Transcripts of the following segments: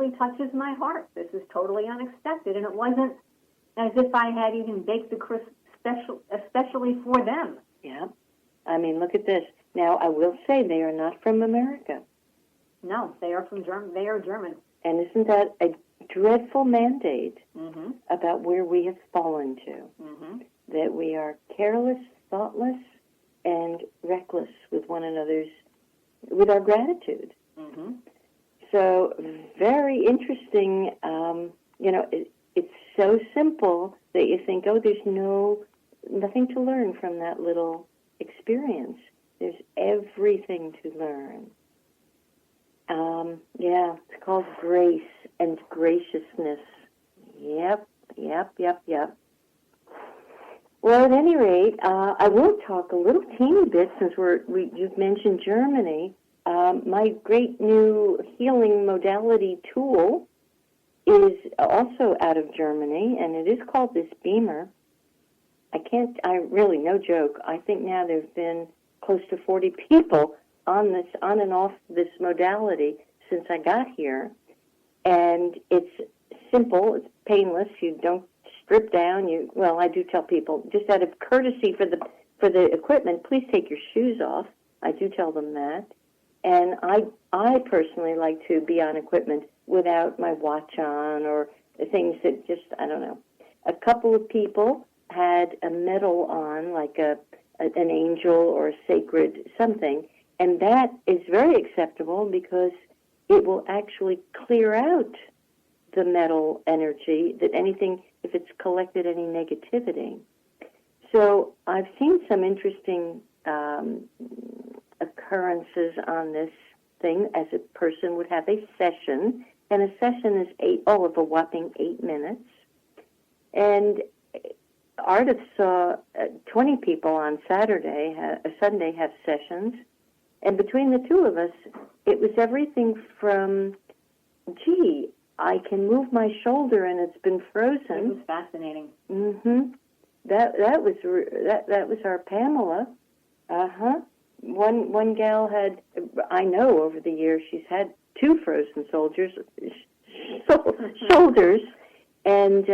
totally touches my heart. This is totally unexpected, and it wasn't as if I had even baked the crisp especially for them. Yeah. I mean, look at this. Now, I will say they are not from America. No, they are from Germany. They are German. And isn't that a dreadful mandate Mm-hmm. about where we have fallen to? Mm-hmm. That we are careless, thoughtless, and reckless with one another's, with our gratitude. Mm-hmm. So, very interesting. It's so simple that you think, oh, there's nothing to learn from that little experience. There's everything to learn. It's called grace and graciousness. Yep. Well, at any rate, I will talk a little teeny bit since you've mentioned Germany. My great new healing modality tool is also out of Germany, and it is called this Beamer. No joke, I think now there have been close to 40 people on and off this modality since I got here. And it's simple, it's painless, you don't strip down, I do tell people, just out of courtesy for the equipment, please take your shoes off. I do tell them that. And I personally like to be on equipment without my watch on or things that just, I don't know. A couple of people had a medal on, like an angel or a sacred something, and that is very acceptable because it will actually clear out the metal energy, that anything, if it's collected any negativity. So I've seen some interesting occurrences on this thing, as a person would have a session, and a session is a whopping 8 minutes. And Ardith saw 20 people on Sunday have sessions, and between the two of us, it was everything from, gee, I can move my shoulder and it's been frozen. It was fascinating. Mm-hmm. That was our Pamela. One gal had, I know over the years she's had 2 frozen shoulders, and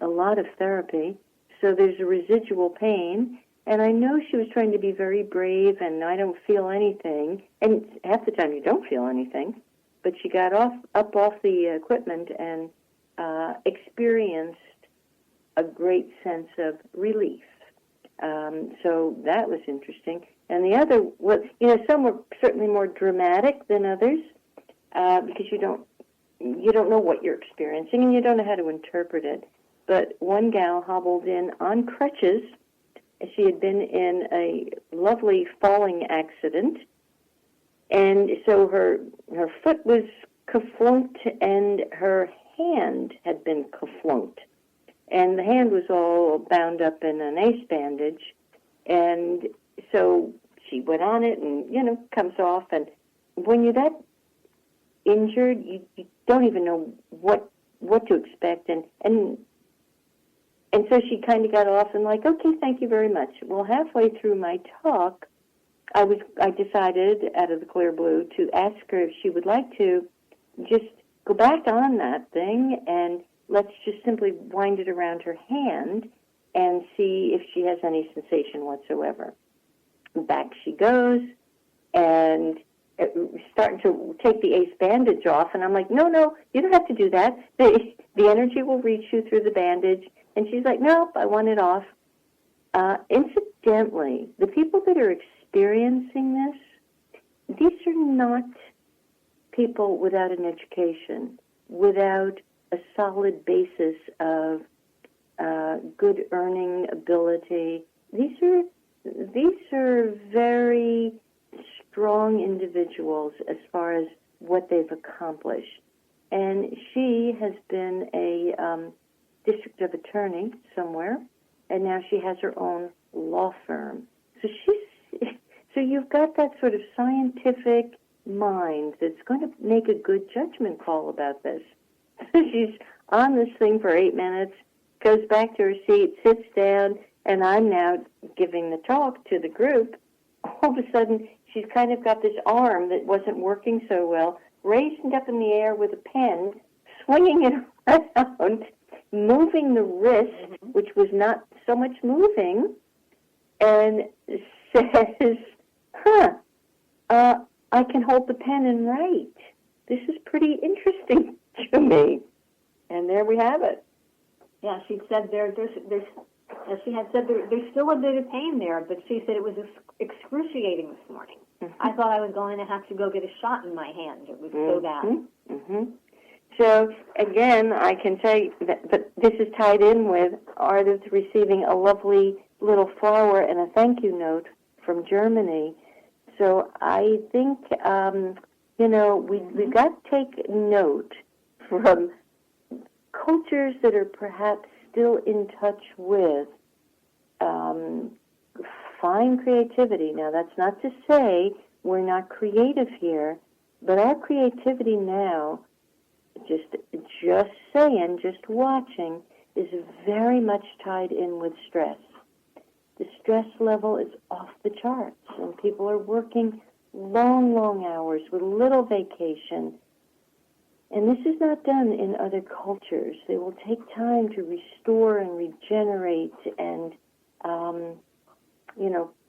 a lot of therapy. So there's a residual pain, and I know she was trying to be very brave, and I don't feel anything, and half the time you don't feel anything, but she got up off the equipment and experienced a great sense of relief. So that was interesting. And the other was, some were certainly more dramatic than others, because you don't know what you're experiencing and you don't know how to interpret it. But one gal hobbled in on crutches. She had been in a lovely falling accident, and so her foot was kaflunked and her hand had been kaflunked. And the hand was all bound up in an ace bandage, and so she went on it and, comes off. And when you're that injured, you don't even know what to expect. And so she kind of got off and like, okay, thank you very much. Well, halfway through my talk, I decided out of the clear blue to ask her if she would like to just go back on that thing and let's just simply wind it around her hand and see if she has any sensation whatsoever. Back she goes, and starting to take the ace bandage off, and I'm like, no, you don't have to do that. The energy will reach you through the bandage. And she's like, nope, I want it off. Incidentally, the people that are experiencing this, these are not people without an education, without a solid basis of good earning ability. These are very strong individuals as far as what they've accomplished. And she has been a district of attorney somewhere, and now she has her own law firm. So you've got that sort of scientific mind that's going to make a good judgment call about this. She's on this thing for 8 minutes, goes back to her seat, sits down, and I'm now giving the talk to the group. All of a sudden, she's kind of got this arm that wasn't working so well, raised up in the air with a pen, swinging it around, moving the wrist, which was not so much moving, and says, I can hold the pen and write. This is pretty interesting to me. And there we have it. Yeah, she said there's as she had said, there's still a bit of pain there, but she said it was excruciating this morning. I thought I was going to have to go get a shot in my hand. It was so bad. So, again, I can say that this is tied in with Ardith receiving a lovely little flower and a thank you note from Germany. So I think, we've got to take note from cultures that are perhaps still in touch with fine creativity. Now, that's not to say we're not creative here, but our creativity now, just saying, just watching, is very much tied in with stress. The stress level is off the charts, and people are working long, long hours with little vacation. And this is not done in other cultures. They will take time to restore and regenerate and,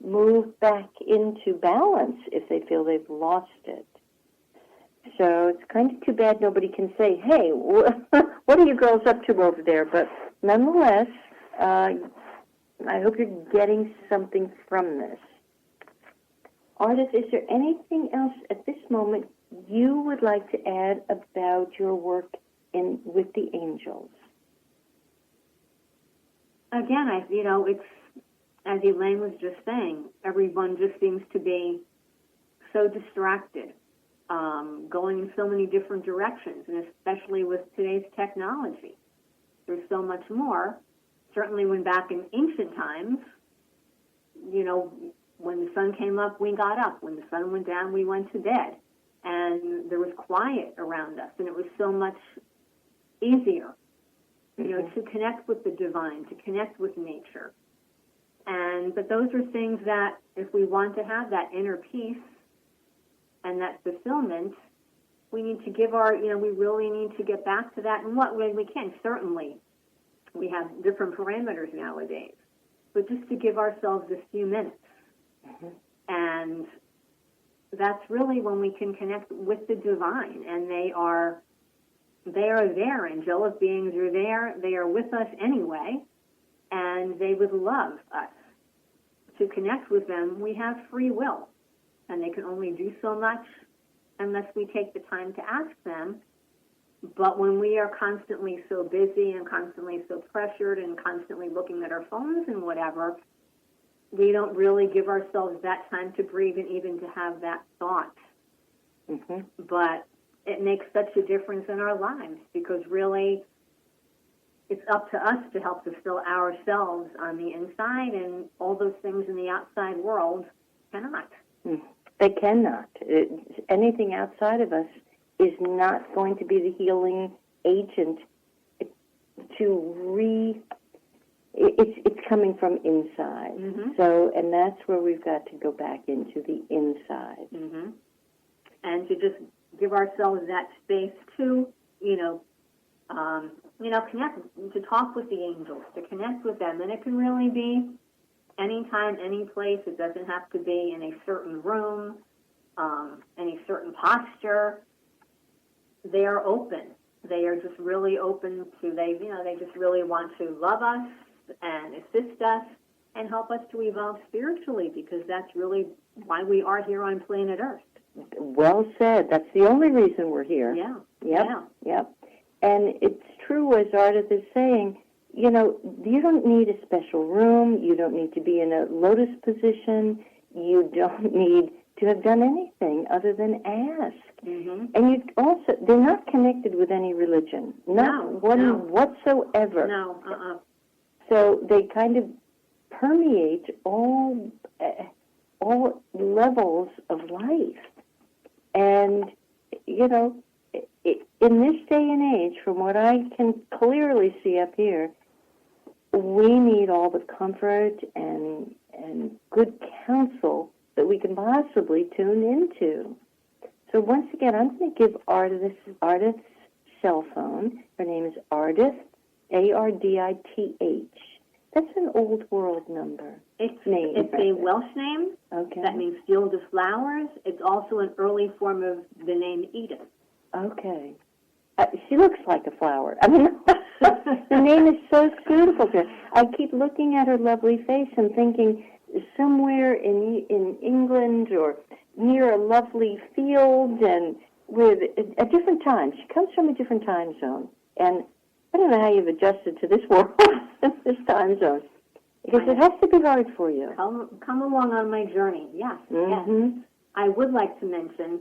move back into balance if they feel they've lost it. So it's kind of too bad nobody can say, hey, what are you girls up to over there? But nonetheless, I hope you're getting something from this. Ardith, is there anything else at this moment you would like to add about your work with the angels? Again, it's, as Elaine was just saying, everyone just seems to be so distracted, going in so many different directions, and especially with today's technology. There's so much more. Certainly when back in ancient times, when the sun came up, we got up. When the sun went down, we went to bed. And there was quiet around us, and it was so much easier, to connect with the divine, to connect with nature. But those are things that, if we want to have that inner peace and that fulfillment, we need to we really need to get back to that in what way we can. Certainly, we have different parameters nowadays, but just to give ourselves a few minutes. And that's really when we can connect with the divine, and they are there. Angelic beings are there. They are with us anyway, and they would love us to connect with them. We have free will, and they can only do so much unless we take the time to ask them. But when we are constantly so busy and constantly so pressured and constantly looking at our phones and whatever, we don't really give ourselves that time to breathe and even to have that thought. But it makes such a difference in our lives, because really it's up to us to help fulfill ourselves on the inside, and all those things in the outside world cannot. They cannot. Anything outside of us is not going to be the healing agent it's coming from inside. So, and that's where we've got to go back into the inside. And to just give ourselves that space to, connect, to talk with the angels, to connect with them. And it can really be anytime, any place. It doesn't have to be in a certain room, any certain posture. They are open. They are just really open to, they just really want to love us and assist us and help us to evolve spiritually, because that's really why we are here on planet Earth. Well said. That's the only reason we're here. Yep. And it's true, as Ardith is saying, you don't need a special room. You don't need to be in a lotus position. You don't need to have done anything other than ask. And you also, they're not connected with any religion. Not one whatsoever. So they kind of permeate all levels of life. And, in this day and age, from what I can clearly see up here, we need all the comfort and good counsel that we can possibly tune into. So once again, I'm going to give Ardith's cell phone. Her name is Ardith, Ardith. That's an old world number. It's a Welsh name. Okay. That means field of flowers. It's also an early form of the name Edith. Okay. She looks like a flower. I mean, the name is so suitable to her. I keep looking at her lovely face and thinking somewhere in England or near a lovely field and with a different time. She comes from a different time zone. And I don't know how you've adjusted to this world, this time zone, because it has to be hard for you. Come along on my journey, yes. Mm-hmm. Yes. I would like to mention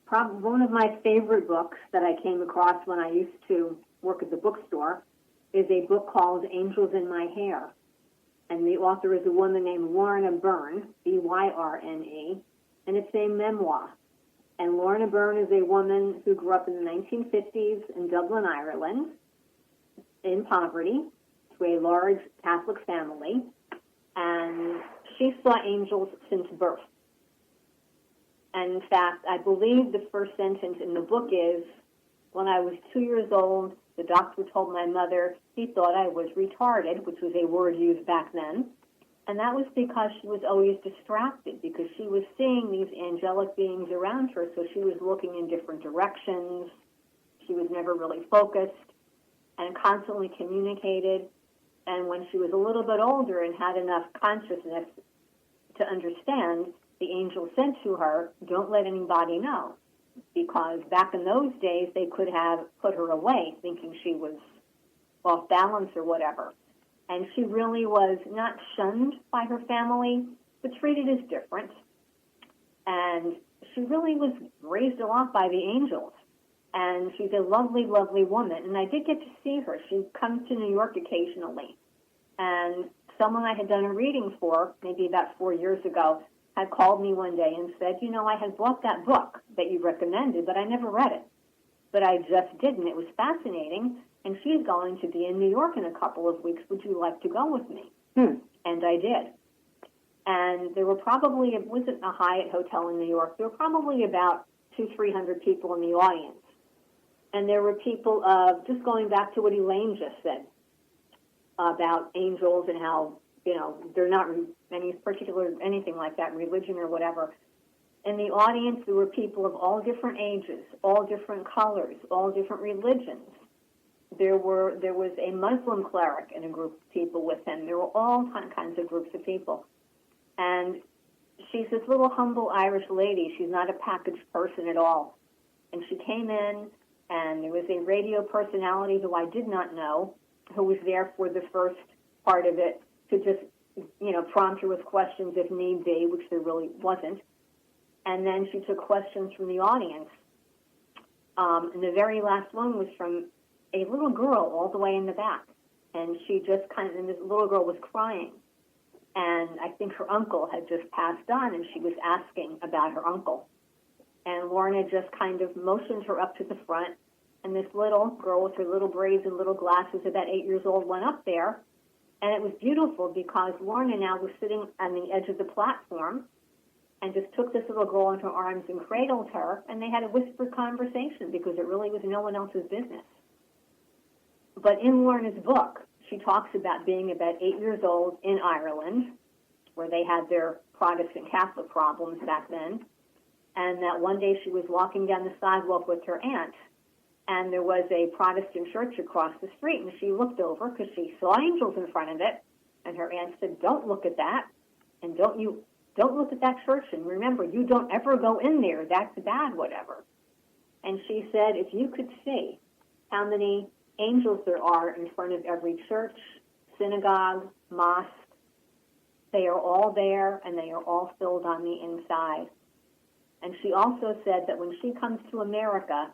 one of my favorite books that I came across when I used to work at the bookstore is a book called Angels in My Hair. And the author is a woman named Lorna Byrne, Byrne, and it's a memoir. And Lorna Byrne is a woman who grew up in the 1950s in Dublin, Ireland, in poverty, to a large Catholic family, and she saw angels since birth. And in fact, I believe the first sentence in the book is, when I was 2 years old, the doctor told my mother he thought I was retarded, which was a word used back then. And that was because she was always distracted, because she was seeing these angelic beings around her, so she was looking in different directions. She was never really focused and constantly communicated. And when she was a little bit older and had enough consciousness to understand, the angel said to her, don't let anybody know, because back in those days, they could have put her away, thinking she was off balance or whatever. And she really was not shunned by her family, but treated as different. And she really was raised a lot by the angels. And she's a lovely, lovely woman. And I did get to see her. She comes to New York occasionally. And someone I had done a reading for, maybe about 4 years ago, had called me one day and said, you know, I had bought that book that you recommended, but I never read it. But I just didn't. It was fascinating. And she's going to be in New York in a couple of weeks. Would you like to go with me? And I did. And there were probably, it wasn't a Hyatt hotel in New York, there were probably about 200-300 people in the audience. And there were people, just going back to what Elaine just said about angels and how, you know, they're not any particular, anything like that, religion or whatever. In the audience, there were people of all different ages, all different colors, all different religions. There was a Muslim cleric and a group of people with him. There were all kinds of groups of people. And she's this little humble Irish lady. She's not a packaged person at all. And she came in, and there was a radio personality who I did not know, who was there for the first part of it to just, you know, prompt her with questions if need be, which there really wasn't. And then she took questions from the audience. And the very last one was from a little girl all the way in the back. And she just and this little girl was crying. And I think her uncle had just passed on, and she was asking about her uncle. And Lorna just kind of motioned her up to the front. And this little girl with her little braids and little glasses, about 8 years old, went up there. And it was beautiful because Lorna now was sitting on the edge of the platform and just took this little girl in her arms and cradled her. And they had a whispered conversation because it really was no one else's business. But in Lorna's book, she talks about being about 8 years old in Ireland, where they had their Protestant Catholic problems back then, and that one day she was walking down the sidewalk with her aunt, and there was a Protestant church across the street, and she looked over because she saw angels in front of it, and her aunt said, don't look at that, and don't look at that church, and remember, you don't ever go in there, that's bad, whatever. And she said, if you could see how many angels there are in front of every church, synagogue, mosque, they are all there, and they are all filled on the inside. And she also said that when she comes to America,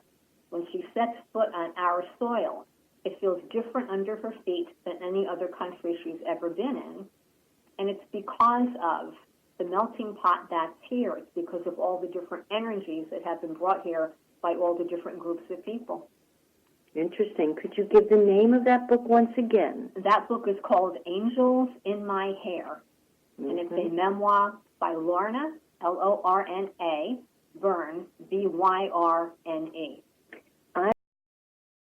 when she sets foot on our soil, it feels different under her feet than any other country she's ever been in. And it's because of the melting pot that's here. It's because of all the different energies that have been brought here by all the different groups of people. Interesting. Could you give the name of that book once again? That book is called Angels in My Hair. And it's a memoir by Lorna, Lorna, Byrne, Byrne.